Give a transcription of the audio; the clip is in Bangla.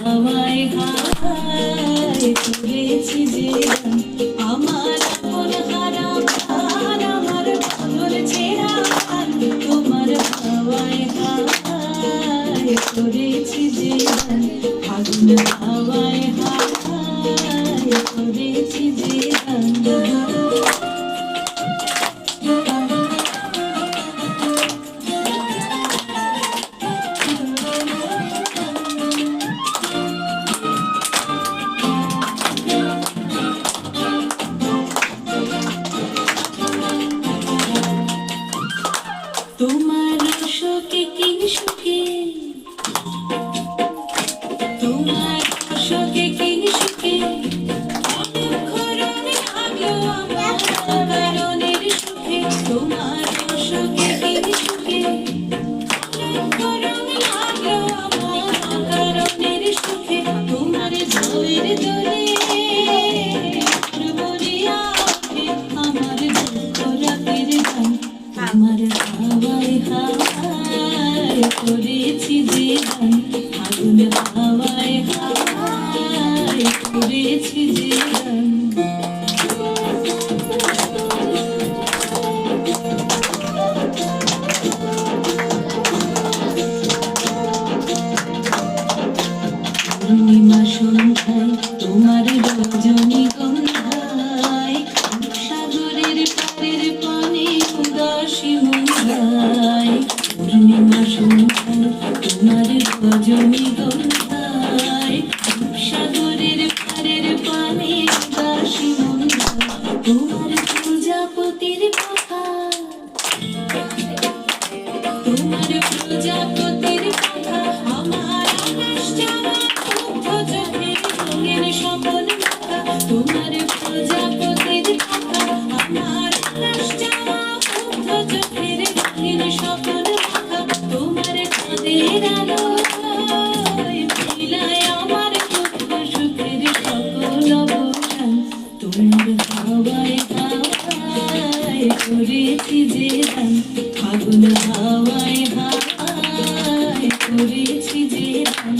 হাওয়ায় হায় করেছি যে গান, আমার আপন হারাম আর আমার পাগল ছেঁড়া গান, তোমার হাওয়ায় হায় করেছি যে গান, ফাগুন হাওয়ায় হায় করেছি যে গান। তোমার শোকে কি সুখে, তোমার শোকে কি সুখে, অনেক আগলো আমার কারণের সুখে, তোমার শোকে কি সুখে, অনেক আগলো আমার কারণের সুখে, তোমার জয়ের দোলে বলিয়া ওঠে আমার দুঃখ রাতের গান, আমার হাওয়ায় হাওয়ায় করেছি যে গান, ফাগুন হাওয়ায় হাওয়ায় করেছি যে গান। পূর্ণিমা সন্ধ্যায় তোমার রজনীগন্ধায়, সাগরের পারের পানে উদাসী মন্দায়, পূর্ণিমা সন্ধ্যায় তোমার রজনীগন্ধায়, সাগরের পারের পানে উদাসী মন্দায়, তোমার প্রজাপতির কথা, তোমার প্রজাপতির কথা, আমার আকাশ যাওয়া মুগ্ধ চোখে রঙিন স্বপন মাখা, তোমার প্রজাপতির কথা, আমার আকাশ যাওয়া মুগ্ধ চোখের রঙিন স্বপন মাখা, তোমার চাঁদের আলোয় মিলায় আমার দুঃখ সুখের সকল অবসান, তোমার হাওয়ায় হাওয়ায় করেছি যে গান, ফাগুন হাওয়ায় হাওয়ায় করেছি যে গান।